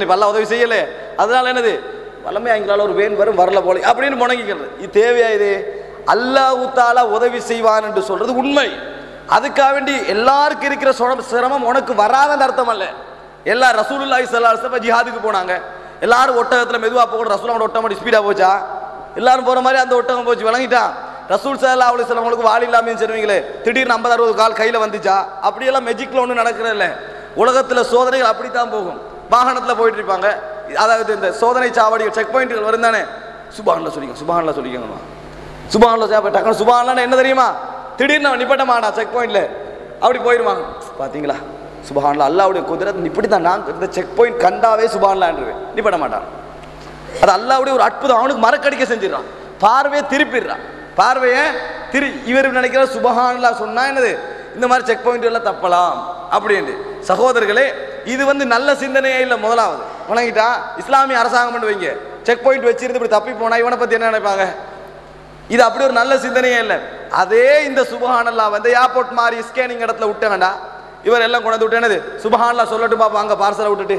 இப்போ அல்லாஹ் உதவி செய்யலை, அதனால என்னது வல்லமை எங்களால் ஒரு வேன் வரும் வரல போல அப்படின்னு முணங்கிக்கிறது. இது தேவையா? இது அல்லாஹ் தஆலா உதவி செய்வான் என்று சொல்றது உண்மை. அதுக்காக வேண்டி எல்லாருக்கும் இருக்கிற சிரமம் உனக்கு வராதன்னு அர்த்தம் அல்ல. எல்லா ரசூலுல்லாஹி ஸல்லல்லாஹு அலைஹி வஸல்லம் ஜிஹாதுக்கு போனாங்க, எல்லாரும் ஒட்டகத்தில் மெதுவாக போகணும். ரசூலோட ஒட்டகம் ஸ்பீடாக போச்சா? எல்லாரும் போகிற மாதிரி அந்த ஒட்டகம் போச்சு, விளங்கிட்டான். ரசூல் ஸல்லல்லாஹு அலைஹி வஸல்லம் உங்களுக்கு வால் இல்லாமல் சொல்லுவீங்களே, திடீர்னு 50-60 கால் கையில் வந்துச்சா? அப்படியெல்லாம் மெஜிக்கில் ஒன்றும் நடக்கிறது இல்லை. உலகத்தில் சோதனைகள் அப்படித்தான் போகும். வாகனத்தில் போயிட்டு இருப்பாங்க, அதாவது இந்த சோதனை சாவடிகள் செக் பாயிண்ட்டுகள் வரும் தானே, சுப்ஹானல்லாஹ் சொல்லிக்கோங்க, சுப்ஹானல்லாஹ் சொல்லிக்கோங்கம்மா, சுப்ஹானல்லாஹ் டக்குனு சுப்ஹானல்லாஹ்னா என்ன தெரியுமா? திடீர்னு அவன் நிப்பட்ட மாட்டான் செக் பாயிண்ட்ல, அப்படி போயிடுவாங்க. பார்த்தீங்களா சுப்ஹானல்லாஹ், அல்லாஹ்வுடைய குதிரத் இப்படி தான். நான் இந்த செக் பாயிண்ட் கண்டாவே சுப்ஹானல்லாஹ்ன்றேன், நிப்பட மாட்டான். அது அல்லாஹ்வுடைய ஒரு அற்புதம். அவனுக்கு மறக்கடிக்க செஞ்சிடறான், பார்வையை திருப்பிடுறான், பார்வையை இவர் நினைக்கிற சுப்ஹானல்லாஹ் சொன்னா என்னது இந்த மாதிரி செக் பாயிண்ட் எல்லாம் தப்பலாம் அப்படின்னு. சகோதரர்களே, இது நல்ல சிந்தனையே இல்லை. முதலாவது வணங்கிட்டா இஸ்லாமிய அரசாங்கம் பண்ணுவீங்க, செக் பாயிண்ட் வச்சிருந்து இப்படி தப்பி போனா இவனை பத்தி என்ன நினைப்பாங்க? இது அப்படி ஒரு நல்ல சிந்தனையே இல்லை. அதே இந்த சுப்ஹானல்லாஹ் ஏர்போர்ட் மாதிரி ஸ்கேனிங் இடத்துல விட்டாங்கடா, இவர் எல்லாம் கொண்டு விட்டு என்னது சுப்ஹானல்லாஹ் சொல்லட்டும் பாப்பா, அங்க பார்சலை விட்டுட்டு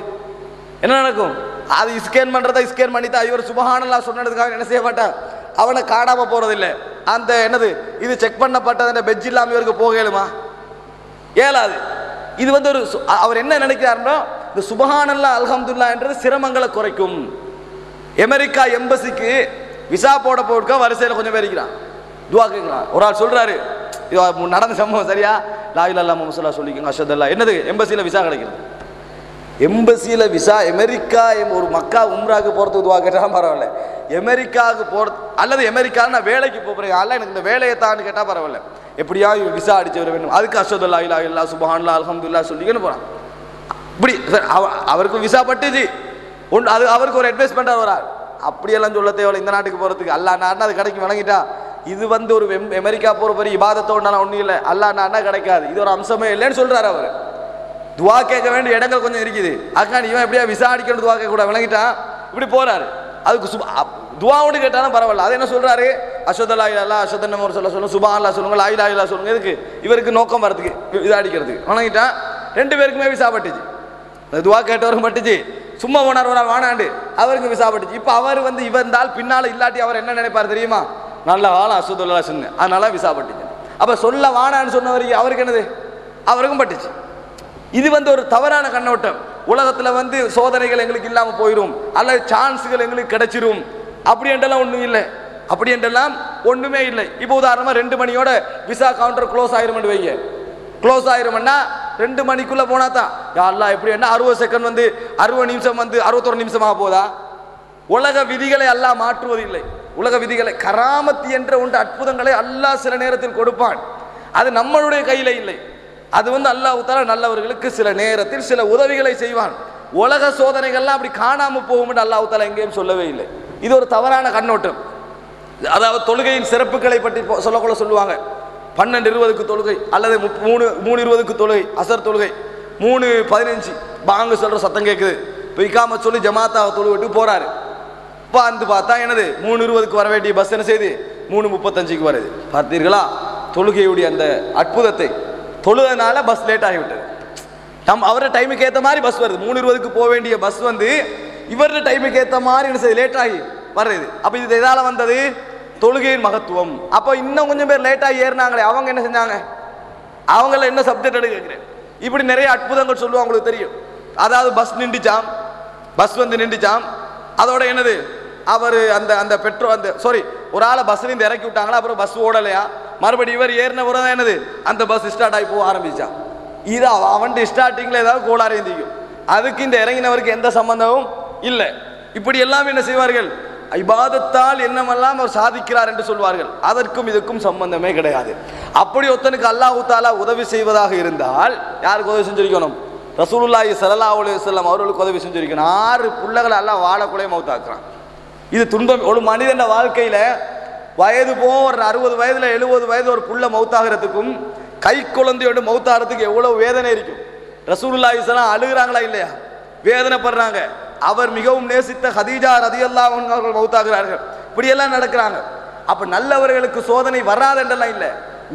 என்ன நடக்கும்? அது ஸ்கேன் பண்றதா ஸ்கேன் பண்ணிட்டா இவர் சுப்ஹானல்லாஹ் சொன்னதுக்காக என்ன செய்ய மாட்டான், அவனை காடாம போறதில்லை. அந்த என்னது இது செக் பண்ணப்பட்ட பெட்ஜ் இல்லாம இவருக்கு போக இயலுமா? இயலாது. இது ஒரு அவர் என்ன நினைக்கிறாருன்னா, இந்த சுப்ஹானல்லாஹ் அல்ஹம்துலில்லாஹ் என்றது சிரமங்களை குறைக்கும். அமெரிக்கா எம்பசிக்கு விசா போட போடுக்க வரிசையில் கொஞ்சம் பேர் இருக்கிறான், துவா கேட்கிறான். ஒரு ஆள் சொல்றாரு, நடந்த சம்பவம் சரியா, லா இலாஹா இல்லல்லாஹ் முஹம்மது ரசூலுல்லாஹ் சொல்லிக்கோங்க, அஷ்ஹது அல்லா. என்னது எம்பசியில் விசா கிடைக்கிறது? எம்பசியில் விசா அமெரிக்கா ஒரு மக்கா உம்ராவுக்கு போகிறதுக்கு துவா கேட்டால் பரவாயில்ல, அமெரிக்காவுக்கு போகிறது அல்லது அமெரிக்காவில் நான் வேலைக்கு போகிறேன் அல்ல எனக்கு இந்த வேலையை தான் கேட்டால் பரவாயில்ல, எப்படியா விசா அடிச்சு வர வேண்டும், அதுக்கு அஷ்ஹது அல்லா இலாஹா இல்லல்லாஹ் சுப்ஹானல்லாஹ் அல்ஹம்துலில்லாஹ் சொல்லிக்கன்னு போகிறான். இப்படி அவருக்கு விசா பட்டுச்சு, அது அவருக்கு ஒரு அட்வைஸ் பண்ணுறார் வரார். அப்படியெல்லாம் சொல்ல தேவையில்லை, இந்த நாட்டுக்கு போகிறதுக்கு அல்லா நாடுனா அது கிடைக்கும், வழங்கிட்டா. இது ஒரு அமெரிக்கா போகிற பெரிய இபாதத்தோடனால ஒன்றும் இல்லை, அல்லா நாடுனா கிடைக்காது, இது ஒரு அம்சமே இல்லைன்னு சொல்கிறார் அவர். துவா கேட்க வேண்டிய இடங்கள் கொஞ்சம் இருக்குது, அதுக்கான இவன் எப்படியா விசா அடிக்கணும் துவா கேட்க கூட, விளங்கிட்டான். இப்படி போறாரு, அதுக்கு துவாவோடு கேட்டாலும் பரவாயில்ல. அது என்ன சொல்றாரு, அஷ்ஹது அல்லா இலாஹா இல்லல்லாஹ் அஷ்ஹது அன்ன முஹம்மது ரசூலுல்லாஹ் சுப்ஹானல்லாஹ் சொல்லுங்க, லா இலாஹா இல்லல்லாஹ் சொல்லுங்க. எதுக்கு? இவருக்கு நோக்கம் வரதுக்கு, விசா அடிக்கிறதுக்கு, வணங்கிட்டான். ரெண்டு பேருக்குமே விசா பட்டுச்சு, துவா கேட்டவருக்கும் பட்டுச்சு, சும்மா போனார் ஒரு வானாண்டு அவருக்கு விசா பட்டுச்சு. இப்போ அவர் இவந்தால் பின்னால இல்லாட்டி அவர் என்ன நினைப்பார் தெரியுமா, நல்ல காலம் அஷ்ஹது அல்லா சொன்ன, அதனால விசா பட்டுச்சு. அப்ப சொல்ல வானான்னு சொன்னவருக்கு அவருக்கு என்னது, அவருக்கும் பட்டுச்சு. இது ஒரு தவறான கண்ணோட்டம். உலகத்தில் சோதனைகள் எங்களுக்கு இல்லாமல் போயிடும் அல்லது சான்ஸுகள் எங்களுக்கு கிடைச்சிரும் அப்படி என்றெல்லாம் ஒன்றும் இல்லை, அப்படி என்றெல்லாம் ஒன்றுமே இல்லை. இப்போ உதாரணமாக 2 மணியோட விசா கவுண்டர் க்ளோஸ் ஆயிரும் வைங்க, க்ளோஸ் ஆயிரும்னா 2 மணிக்குள்ளே போனா தான் யாரெல்லாம் எப்படி என்ன 60 செகண்ட் 60 நிமிஷம் 61 நிமிஷமாக போதா? உலக விதிகளை அல்லாஹ் மாற்றுவதில்லை. உலக விதிகளை கராமத் என்ற ஒன்று அற்புதங்களை அல்லாஹ் சில நேரத்தில் கொடுப்பான், அது நம்மளுடைய கையில் இல்லை. அது அல்லாஹ் தஆலா நல்லவர்களுக்கு சில நேரத்தில் சில உதவிகளை செய்வான். உலக சோதனைகள்லாம் அப்படி காணாமல் போகும் என்று அல்லாஹ் தஆலா எங்கேயும் சொல்லவே இல்லை. இது ஒரு தவறான கண்ணோட்டம். அதாவது தொழுகையின் சிறப்புகளை பற்றி சொல்லக்கூட சொல்லுவாங்க. 12:20க்கு தொழுகை அல்லது 3:20க்கு தொழுகை, அசர் தொழுகை 3:15 பாங்கு சொல்ற சத்தம் கேட்குது, இப்போ இக்காமத் சொல்லி ஜமாத்தாக தொழுவிட்டு போறாரு. இப்போ பார்த்தா என்னது 3:20க்கு வர வேண்டிய பஸ் என்ன செய்யுது 3:35க்கு வருது. பார்த்தீர்களா தொழுகையுடைய அந்த அற்புதத்தை? தொழுதனால பஸ் லேட் ஆகிவிட்டது. அவரோட டைமுக்கு ஏற்ற மாதிரி பஸ் வருது. 3:20க்கு போக வேண்டிய பஸ் இவரோட டைமுக்கு ஏற்ற மாதிரி என்ன செய்யுது, லேட் ஆகி வருது. அப்போ இது எதால வந்தது? தொழுகையின் மகத்துவம். அப்போ இன்னும் கொஞ்சம் பேர் லேட்டாக ஏறினாங்களே, அவங்க என்ன செஞ்சாங்க? அவங்கள என்ன சப்ஜெக்ட் எடுக்கிறேன்? இப்படி நிறைய அற்புதங்கள் சொல்லுவாங்க, உங்களுக்கு தெரியும். அதாவது பஸ் நின்றுச்சாம், பஸ் நின்றுச்சாம், அதோட என்னது அவர் அந்த பெட்ரோல் ஒரு ஆளை பஸ்லேருந்து இறக்கி விட்டாங்களா, அப்புறம் பஸ் ஓடலையா, மறுபடியும் இவர் ஏறின உரம் என்னது அந்த பஸ் ஸ்டார்ட் ஆகி போக ஆரம்பிச்சான். இது அவன் ஸ்டார்டிங்கில் ஏதாவது கோளாறு இருந்திக்கும், அதுக்கு இந்த இறங்கினவருக்கு எந்த சம்பந்தமும் இல்லை. இப்படி எல்லாம் என்ன செய்வார்கள், இபாதத்தால் என்னமெல்லாம் அவர் சாதிக்கிறார் என்று சொல்வார்கள். அதற்கும் இதுக்கும் சம்பந்தமே கிடையாது. அப்படி ஒருத்தனுக்கு அல்லாஹ் தஆலா உதவி செய்வதாக இருந்தால் யாருக்கு உதவி செஞ்சிருக்கணும்? ரசூலுல்லாஹி ஸல்லல்லாஹு அலைஹி வஸல்லம் அவர்களுக்கு உதவி செஞ்சிருக்கணும். 6 பிள்ளைகளை அல்லாஹ் வாழக்குள்ளே மௌத்தாக்குறான். இது துன்பம். ஒரு மனிதன் வாழ்க்கையில வயது ஒரு 60 வயதுல 70 வயது ஒரு புள்ள மௌத்தாகிறதுக்கும் கை குழந்தையோடு மௌத்தாகிறதுக்கு எவ்வளவு வேதனை இருக்கும். ரசூலுல்லாஹி ஸல்லல்லாஹு அலைஹி வஸல்லம் அழுகிறாங்களா இல்லையா? வேதனைப்படுறாங்க. அவர் மிகவும் நேசித்த ஹதீஜா ரலியல்லாஹு அன்ஹா அவர்கள் மௌத்தாகிறார்கள். இப்படியெல்லாம் நடக்கிறாங்க. அப்ப நல்லவர்களுக்கு சோதனை வராது என்றெல்லாம் இல்லை.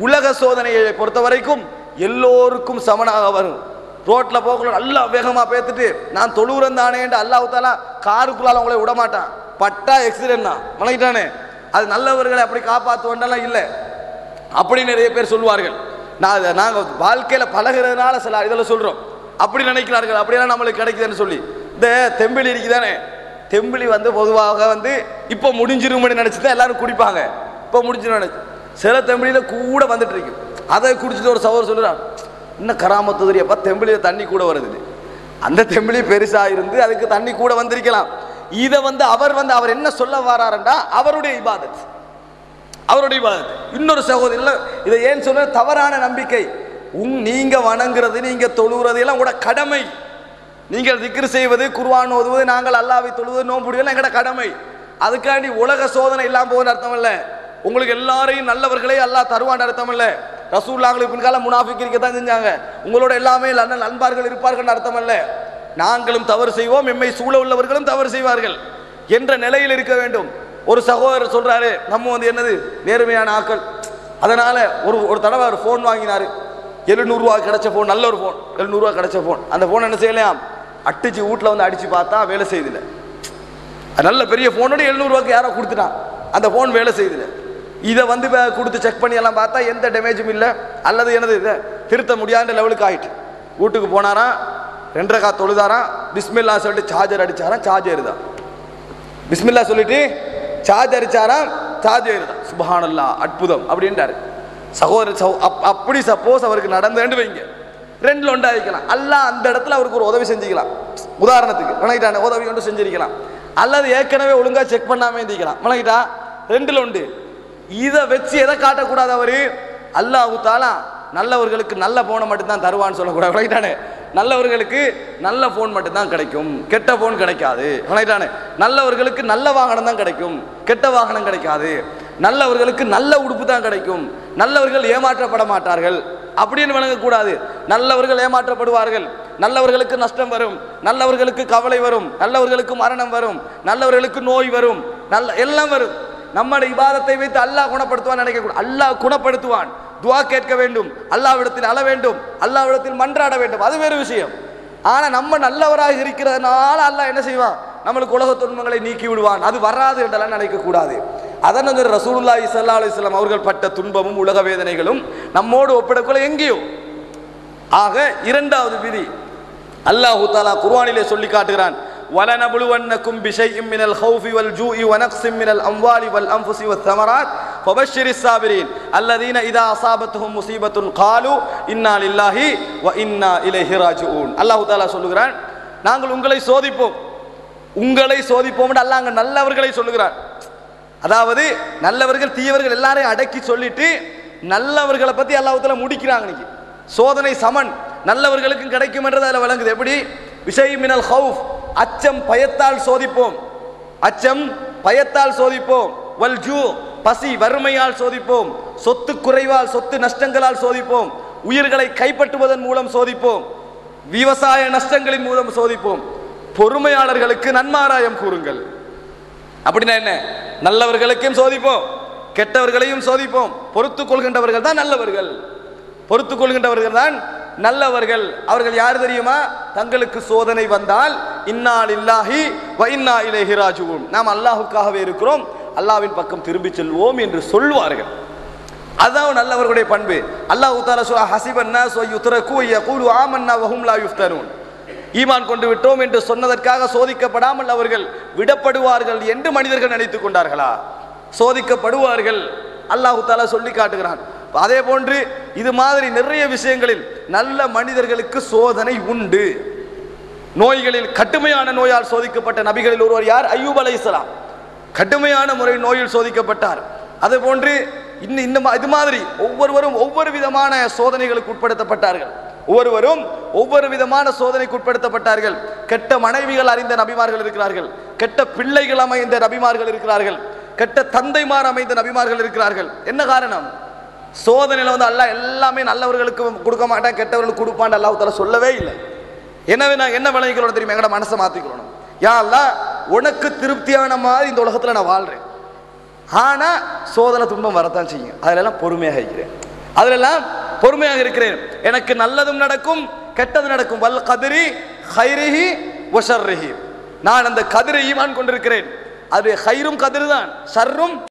உலக சோதனையை பொறுத்த வரைக்கும் எல்லோருக்கும் சமனாக வரும். ரோட்டில் போகல நல்லா வேகமாக பேத்துட்டு நான் தொழுவுறேன் தானேன்ட்டு அல்லாஹ் தாலா காருக்குள்ளால உங்களை விட மாட்டான். பட்டா எக்ஸிடென்ட் தான் வணங்கிட்டானே. அது நல்லவர்களை அப்படி காப்பாற்றுவோண்டெல்லாம் இல்லை. அப்படி நிறைய பேர் சொல்லுவார்கள். நாங்கள் வாழ்க்கையில் பழகிறதுனால சில இதில் சொல்கிறோம், அப்படி நினைக்கிறார்கள். அப்படியெல்லாம் நம்மளுக்கு கிடைக்குதுன்னு சொல்லி. இந்த தெம்பிளி இருக்குதானே, தெம்பிளி பொதுவாக இப்போ முடிஞ்சிரும்னு நினச்சி தான் எல்லாரும் குடிப்பாங்க. இப்போ முடிஞ்சிடும் நினச்சி சில தெம்பிளியில் கூட வந்துட்டு இருக்கு. அதை குடிச்சிட்டு ஒரு சகோதரர் சொல்கிறார், இன்னும் கராமத்து தெரியப்பா தெம்பிளியில் தண்ணி கூட வருது. அந்த தெம்பிளி பெருசாக இருந்து அதுக்கு தண்ணி கூட வந்திருக்கலாம். இதை அவர் என்ன சொல்ல வராருண்டா அவருடைய இபாதத், அவருடைய இபாதத். இன்னொரு சகோதரர் இதை ஏன் சொல்ற, தவறான நம்பிக்கை. நீங்க வணங்குறது, நீங்க தொழுகிறது எல்லாம் உங்களோட கடமை. நீங்கள் திக்ர் செய்வது, குர்ஆன் ஓதுவது, நாங்கள் அல்லாஹ்வை தொழுவது, நோன்பு பிடிப்பது எங்களோட கடமை. அதுக்காண்டி உலக சோதனை இல்லாம போகுது அர்த்தம் இல்லை. உங்களுக்கு எல்லாரையும் நல்லவர்களே அல்லாஹ் தருவான் அர்த்தம் இல்லை. ரசூலுல்லாஹ்வுக்கு பின்கால முனாஃபிக் இருக்கத்தான் செஞ்சாங்க. உங்களோட எல்லாமே நண்பர்கள் இருப்பார்கள் அர்த்தம் இல்லை. நாங்களும் தவறு செய்வோம், எம்மை சூழ உள்ளவர்களும் தவறு செய்வார்கள் என்ற நிலையில் இருக்க வேண்டும். ஒரு சகோதரர் சொல்றாரு, நம்ம என்னது நேர்மையான ஆக்கள். அதனால ஒரு தடவை ஒரு ஃபோன் வாங்கினாரு. 700 ரூபா கிடைச்ச ஃபோன், நல்ல ஒரு ஃபோன், 700 ரூபா கிடைச்ச ஃபோன். அந்த ஃபோன் என்ன செய்யலாம், அடிச்சு வீட்டில் அடிச்சு பார்த்தா வேலை செய்தில்லை. நல்ல பெரிய ஃபோனோட 700 ரூபாய்க்கு யாரோ கொடுத்துட்டான், அந்த ஃபோன் வேலை செய்தில்லை. இதை கொடுத்து செக் பண்ணி எல்லாம் பார்த்தா எந்த டேமேஜும் இல்லை, அல்லது என்னது இதை திருத்த முடியாத லெவலுக்கு ஆயிட்டு. வீட்டுக்கு போனாரா, 2 ரக்காத் தொழுதாராம், பிஸ்மில்லா சொல்லிட்டு சார்ஜர் அடிச்சாராம், சார்ஜ் ஏறுதான். பிஸ்மில்லா சொல்லிட்டு சார்ஜ் அடிச்சாராம், சார்ஜ் ஏறுதான். சுப்ஹானல்லாஹ், அற்புதம் அப்படின்றாரு சகோதரர். அப்படி சப்போஸ் அவருக்கு நடந்தேன்னு வைங்க, 2ல் ஒன்றாயிக்கலாம். அல்லாஹ் அந்த இடத்துல அவருக்கு ஒரு உதவி செஞ்சுக்கலாம். உதாரணத்துக்கு வணங்கிட்டான உதவி ஒன்று செஞ்சிருக்கலாம், அல்லது ஏற்கனவே ஒழுங்காக செக் பண்ணாமல் இருந்திக்கலாம். வணங்கிட்டா 2ல் ஒன்று. இதை வச்சு எதை காட்டக்கூடாது, அவரு அல்லாஹ் தாலா நல்லவர்களுக்கு நல்ல போனை மட்டும்தான் தருவான்னு சொல்லக்கூடாது. வணங்கிட்டானே, நல்லவர்களுக்கு நல்ல ஃபோன் மட்டும்தான் கிடைக்கும், கெட்ட ஃபோன் கிடைக்காது. வணங்கிட்டானே, நல்லவர்களுக்கு நல்ல வாகனம் தான் கிடைக்கும், கெட்ட வாகனம் கிடைக்காது. நல்லவர்களுக்கு நல்ல உடுப்பு தான் கிடைக்கும், நல்லவர்கள் ஏமாற்றப்பட மாட்டார்கள் அப்படின்னு வணங்கக்கூடாது. நல்லவர்கள் ஏமாற்றப்படுவார்கள், நல்லவர்களுக்கு நஷ்டம் வரும், நல்லவர்களுக்கு கவலை வரும், நல்லவர்களுக்கு மரணம் வரும், நல்லவர்களுக்கு நோய் வரும், எல்லாம் வரும். நம்முடைய இபாதத்தை வைத்து அல்லாஹ் குணப்படுத்துவான் நினைக்கக்கூடாது. அல்லாஹ் குணப்படுத்துவான். துஆ கேட்க வேண்டும், அல்லாஹ்விடத்தில் அழ வேண்டும், அல்லாஹ்விடத்தில் மன்றாட வேண்டும், அது வேறு விஷயம். ஆனா நம்ம நல்லவராக இருக்கிறதுனால அல்லாஹ் என்ன செய்வான், நம்மளுக்கு உலக துன்பங்களை நீக்கி விடுவான். அது வராது என்றெல்லாம் நினைக்க கூடாது. அதன் ரசூலுல்லாஹி ஸல்லல்லாஹு அலைஹி வஸல்லம் அவர்கள் பட்ட துன்பமும் உலக வேதனைகளும் நம்மோடு ஒப்பிடக்குள்ள எங்கேயோ. ஆக இரண்டாவது விதி அல்லாஹ் தஆலா குர்ஆனிலே சொல்லி காட்டுகிறான், وَلَنَبْلُوَنَّكُمْ بِشَيْءٍ مِّنَ الْخَوْفِ وَالْجُوعِ وَنَقْصٍ مِّنَ الْأَمْوَالِ وَالْأَنفُسِ وَالثَّمَرَاتِ وَبَشِّرِ الصَّابِرِينَ الَّذِينَ إِذَا أَصَابَتْهُمْ مُصِيبَةٌ قَالُوا إِنَّا لِلَّهِ وَإِنَّا إِلَيْهِ راجعون. அல்லாஹ் தஆலா சொல்லுகிறான், நாங்கள் உங்களை சோதிப்போம், உங்களை சோதிப்போம் என்று அல்லாஹ் நல்லவர்களை சொல்லுகிறார். அதாவது நல்லவர்கள் தீயவர்கள் எல்லாரையும் அடக்கி சொல்லிட்டு நல்லவர்களை பத்தி அல்லாஹ் தஆலா முடிக்கிறாங்க. இன்னைக்கு சோதனை சமன் நல்லவர்களுக்கும் கிடைக்கும் என்றது அதில் விளங்குது. எப்படி, விஷய் மினல் ஹவுஃப், அச்சம் பயத்தால் சோதிப்போம், அச்சம் பயத்தால் சோதிப்போம், வல் ஜூ பசி வறுமையால் சோதிப்போம், சொத்து குறைவால் சொத்து நஷ்டங்களால் சோதிப்போம், உயிர்களை கைப்பற்றுவதன் மூலம் சோதிப்போம், விவசாய நஷ்டங்களின் மூலம் சோதிப்போம், பொறுமையாளர்களுக்கு நன்மாராயம் கூறுங்கள். அப்படின்னா என்ன, நல்லவர்களுக்கும் சோதிப்போம், கெட்டவர்களையும் சோதிப்போம். பொறுத்துக் கொள்கின்றவர்கள் தான் நல்லவர்கள், பொறுத்துக் கொள்கின்றவர்கள் தான் நல்லவர்கள். அவர்கள் யார் தெரியுமா, தங்களுக்கு சோதனை வந்தால் இன்னா லில்லாஹி வ இன்னா இலைஹி ராஜிஊன், நாம் அல்லாஹ்வுக்காகவே இருக்கிறோம், அல்லாஹ்வின் பக்கம் திரும்பி செல்வோம் என்று சொல்வார்கள். அதான் நல்லவர்களுடைய பண்பு. அல்லாஹ் தஆலா சொல்றான், ஹஸிபன் நாஸ் வ யுத்ரகு யகூலு ஆமன்னா வ ஹும் லா யுஃப்தனூன், ஈமான் கொண்டு விட்டோம் என்று சொன்னதற்காக சோதிக்கப்படாமல் அவர்கள் விடப்படுவார்கள் என்று மனிதர்கள் நினைத்துக் கொண்டார்களா? சோதிக்கப்படுவார்கள். அல்லாஹ் தஆலா சொல்லி காட்டுகிறான். அதே போன்று இது மாதிரி நிறைய விஷயங்களில் நல்ல மனிதர்களுக்கு சோதனை உண்டு. நோய்களில் கடுமையான நோயால் சோதிக்கப்பட்ட நபிகளில் ஒருவர் யார், அய்யூப் அலைஹிஸ்ஸலாம். கடுமையான முறை நோயில் சோதிக்கப்பட்டார். அதே போன்று இது மாதிரி ஒவ்வொருவரும் ஒவ்வொரு விதமான சோதனைகளுக்கு உட்படுத்தப்பட்டார்கள். ஒவ்வொருவரும் ஒவ்வொரு விதமான சோதனைக்கு உட்படுத்தப்பட்டார்கள். கெட்ட மனைவிகள் அறிந்த நபிமார்கள் இருக்கிறார்கள், கெட்ட பிள்ளைகள் அமைந்த நபிமார்கள் இருக்கிறார்கள், கெட்ட தந்தைமார் அமைந்த நபிமார்கள் இருக்கிறார்கள். என்ன காரணம், சோதனையில் அல்லாஹ் எல்லாமே நல்லவர்களுக்கு கொடுக்க மாட்டான், கெட்டவர்களுக்கு கொடுப்பான் அல்லாஹ் தஆலா சொல்லவே இல்லை. எனவே நான் என்ன விளங்கிக்கிறோம் தெரியுமா, எங்கட மனசை மாற்றிக்கிறோம். யா அல்லாஹ், உனக்கு திருப்தியான மாதிரி இந்த உலகத்தில் நான் வாழ்றேன், ஆனால் சோதனை துன்பம் வரத்தான் செய்யும், அதிலெல்லாம் பொறுமையாக இருக்கிறேன், அதிலெல்லாம் பொறுமையாக இருக்கிறேன். எனக்கு நல்லதும் நடக்கும், கெட்டது நடக்கும். வல் கதிரி ஹைரிஹி வ ஷர்ரிஹி, நான் அந்த கதிரை ஈமான் கொண்டிருக்கிறேன். அது ஹைரும் கதிர் தான், ஷர்ரும்